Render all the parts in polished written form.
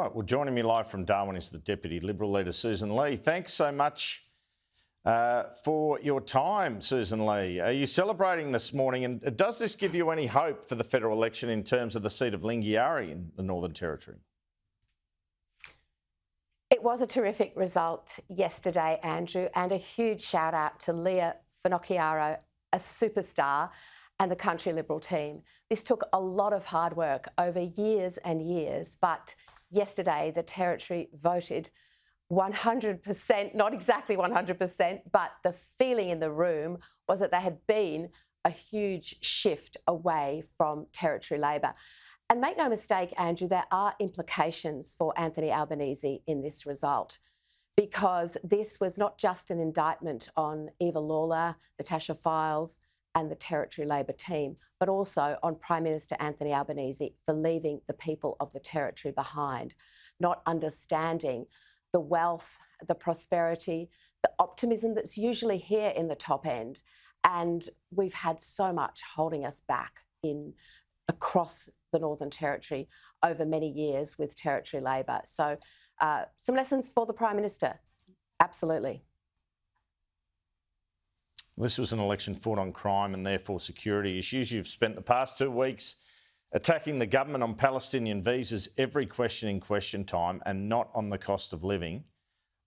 right, well, joining me live from Darwin is the Deputy Liberal Leader Sussan Ley. Thanks so much for your time, Sussan Ley. Are you celebrating this morning, and does this give you any hope for the federal election in terms of the seat of Lingiari in the Northern Territory? It was a terrific result yesterday, Andrew, and a huge shout out to Leah Finocchiaro, a superstar, and the Country Liberal team. This took a lot of hard work over years and years, but yesterday the Territory voted 100%, not exactly 100%, but the feeling in the room was that there had been a huge shift away from Territory Labor. And make no mistake, Andrew, there are implications for Anthony Albanese in this result, because this was not just an indictment on Eva Lawler, Natasha Files, and the Territory Labor team, but also on Prime Minister Anthony Albanese for leaving the people of the Territory behind, not understanding the wealth, the prosperity, the optimism that's usually here in the top end. And we've had so much holding us back across the Northern Territory over many years with Territory Labor. So some lessons for the Prime Minister, absolutely. This was an election fought on crime and therefore security issues. You've spent the past 2 weeks attacking the government on Palestinian visas, every question in question time, and not on the cost of living.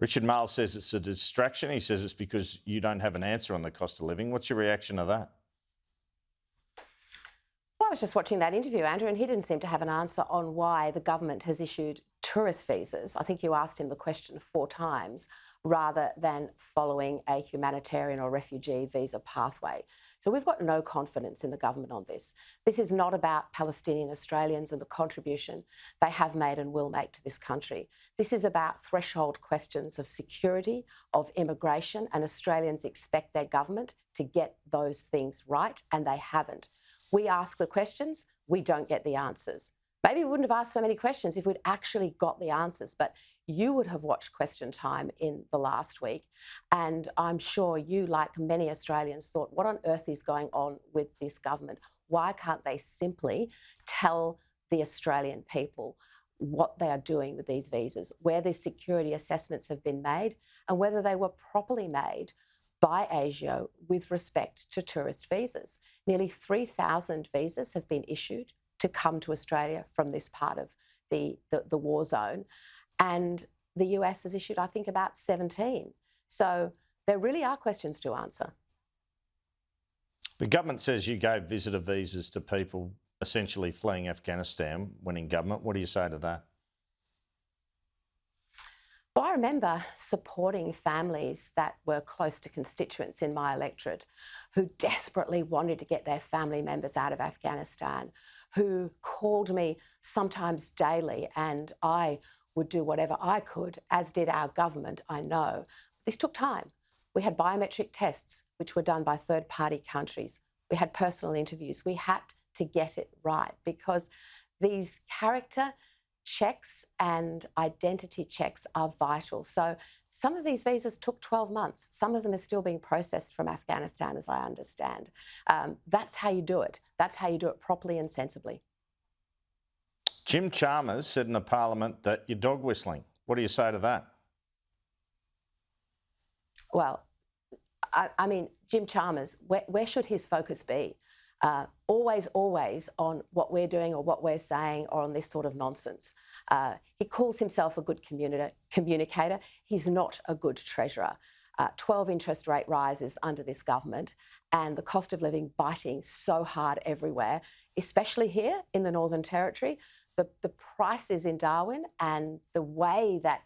Richard Marles says it's a distraction. He says it's because you don't have an answer on the cost of living. What's your reaction to that? Well, I was just watching that interview, Andrew, and he didn't seem to have an answer on why the government has issued tourist visas. I think you asked him the question 4 times, rather than following a humanitarian or refugee visa pathway. So we've got no confidence in the government on this. This is not about Palestinian Australians and the contribution they have made and will make to this country. This is about threshold questions of security, of immigration, and Australians expect their government to get those things right, and they haven't. We ask the questions, we don't get the answers. Maybe we wouldn't have asked so many questions if we'd actually got the answers, but you would have watched Question Time in the last week, and I'm sure you, like many Australians, thought, what on earth is going on with this government? Why can't they simply tell the Australian people what they are doing with these visas, where the security assessments have been made, and whether they were properly made by ASIO with respect to tourist visas? Nearly 3,000 visas have been issued to come to Australia from this part of the war zone. And the US has issued, I think, about 17. So there really are questions to answer. The government says you gave visitor visas to people essentially fleeing Afghanistan when in government. What do you say to that? Well, I remember supporting families that were close to constituents in my electorate who desperately wanted to get their family members out of Afghanistan, who called me sometimes daily, and I would do whatever I could, as did our government, I know. This took time. We had biometric tests, which were done by third-party countries. We had personal interviews. We had to get it right, because these character checks and identity checks are vital. So some of these visas took 12 months. Some of them are still being processed from Afghanistan, as I understand. That's how you do it. That's how you do it properly and sensibly. Jim Chalmers said in the Parliament that you're dog whistling. What do you say to that? Well, I mean, Jim Chalmers, where should his focus be? Always on what we're doing or what we're saying or on this sort of nonsense. He calls himself a good communicator. He's not a good treasurer. 12 interest rate rises under this government, and the cost of living biting so hard everywhere, especially here in the Northern Territory. The prices in Darwin and the way that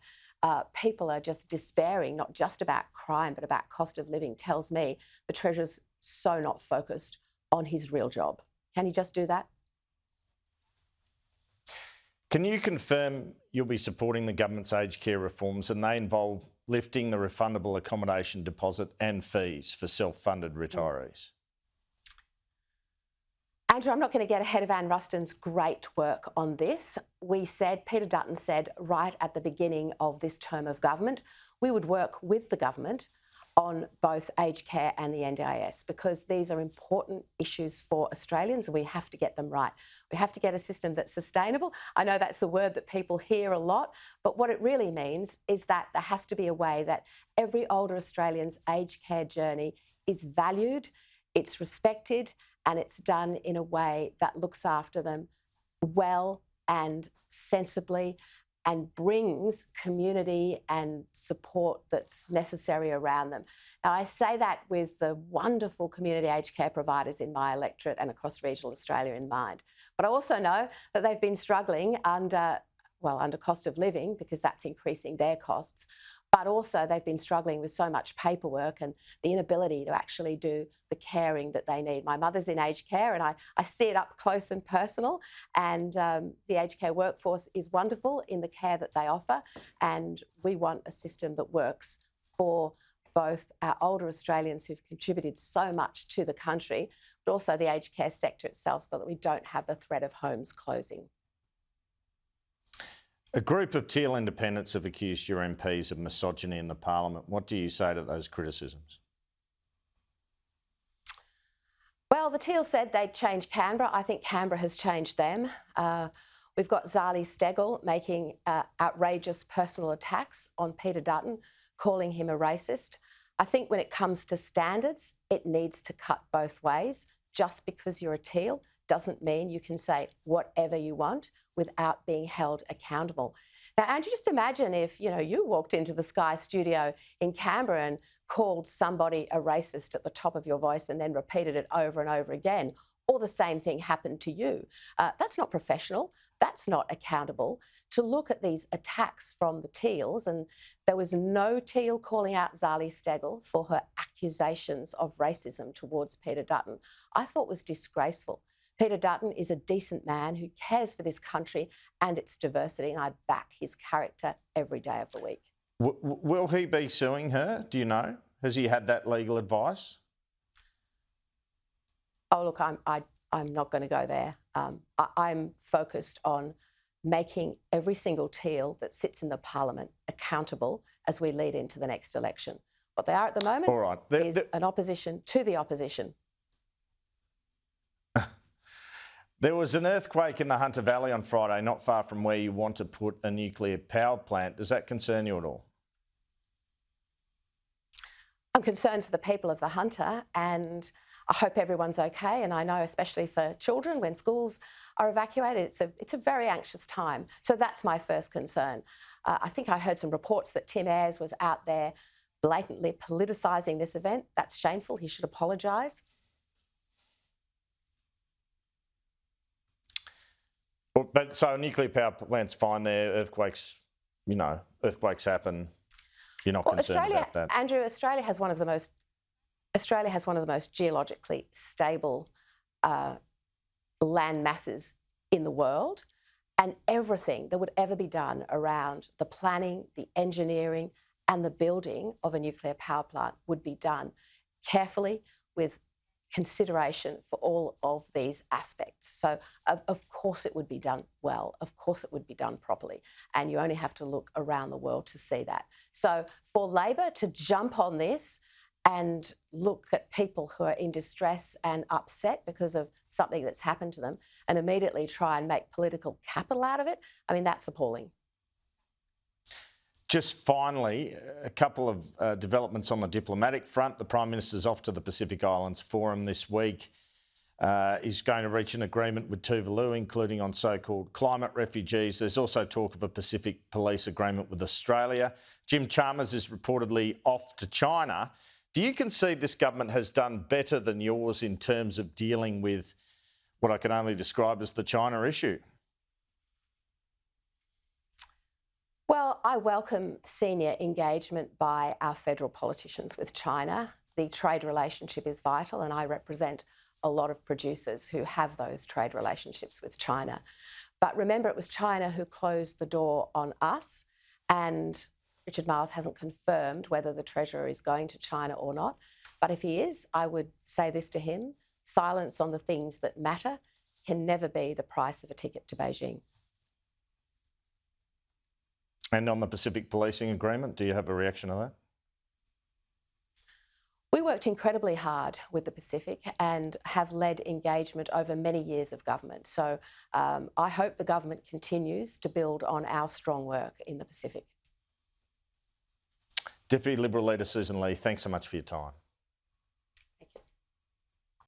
people are just despairing, not just about crime, but about cost of living, tells me the Treasurer's so not focused on his real job. Can he just do that? Can you confirm you'll be supporting the government's aged care reforms, and they involve lifting the refundable accommodation deposit and fees for self-funded retirees? Andrew, I'm not going to get ahead of Anne Ruston's great work on this. Peter Dutton said right at the beginning of this term of government, we would work with the government on both aged care and the NDIS, because these are important issues for Australians and we have to get them right. We have to get a system that's sustainable. I know that's a word that people hear a lot, but what it really means is that there has to be a way that every older Australian's aged care journey is valued, it's respected, and it's done in a way that looks after them well and sensibly and brings community and support that's necessary around them. Now, I say that with the wonderful community aged care providers in my electorate and across regional Australia in mind. But I also know that they've been struggling under cost of living, because that's increasing their costs, but also they've been struggling with so much paperwork and the inability to actually do the caring that they need. My mother's in aged care and I see it up close and personal, and the aged care workforce is wonderful in the care that they offer, and we want a system that works for both our older Australians who've contributed so much to the country, but also the aged care sector itself, so that we don't have the threat of homes closing. A group of Teal independents have accused your MPs of misogyny in the parliament. What do you say to those criticisms? Well, the Teal said they'd change Canberra. I think Canberra has changed them. We've got Zali Steggall making outrageous personal attacks on Peter Dutton, calling him a racist. I think when it comes to standards, it needs to cut both ways. Just because you're a Teal doesn't mean you can say whatever you want without being held accountable. Now, Andrew, just imagine if, you walked into the Sky studio in Canberra and called somebody a racist at the top of your voice and then repeated it over and over again, or the same thing happened to you. That's not professional. That's not accountable. To look at these attacks from the Teals, and there was no Teal calling out Zali Steggall for her accusations of racism towards Peter Dutton, I thought was disgraceful. Peter Dutton is a decent man who cares for this country and its diversity, and I back his character every day of the week. Will he be suing her? Do you know? Has he had that legal advice? Oh, look, I'm not going to go there. I'm focused on making every single Teal that sits in the parliament accountable as we lead into the next election. What they are at the moment is an opposition to the opposition. There was an earthquake in the Hunter Valley on Friday, not far from where you want to put a nuclear power plant. Does that concern you at all? I'm concerned for the people of the Hunter, and I hope everyone's okay. And I know, especially for children, when schools are evacuated, it's a very anxious time. So that's my first concern. I think I heard some reports that Tim Ayres was out there blatantly politicising this event. That's shameful. He should apologise. But so a nuclear power plant's fine there. Earthquakes happen. You're not concerned about that. Andrew, Australia has one of the most geologically stable land masses in the world, and everything that would ever be done around the planning, the engineering, and the building of a nuclear power plant would be done carefully, with consideration for all of these aspects. So of course it would be done well, of course it would be done properly, and you only have to look around the world to see that. So for Labor to jump on this and look at people who are in distress and upset because of something that's happened to them and immediately try and make political capital out of it, I mean, that's appalling. Just finally, a couple of developments on the diplomatic front. The Prime Minister's off to the Pacific Islands Forum this week. He's going to reach an agreement with Tuvalu, including on so-called climate refugees. There's also talk of a Pacific police agreement with Australia. Jim Chalmers is reportedly off to China. Do you concede this government has done better than yours in terms of dealing with what I can only describe as the China issue? Well, I welcome senior engagement by our federal politicians with China. The trade relationship is vital, and I represent a lot of producers who have those trade relationships with China. But remember, it was China who closed the door on us, and Richard Marles hasn't confirmed whether the Treasurer is going to China or not. But if he is, I would say this to him: silence on the things that matter can never be the price of a ticket to Beijing. And on the Pacific policing agreement, do you have a reaction to that? worked incredibly hard with the Pacific and have led engagement over many years of government. So I hope the government continues to build on our strong work in the Pacific. Deputy Liberal Leader Sussan Ley, thanks so much for your time.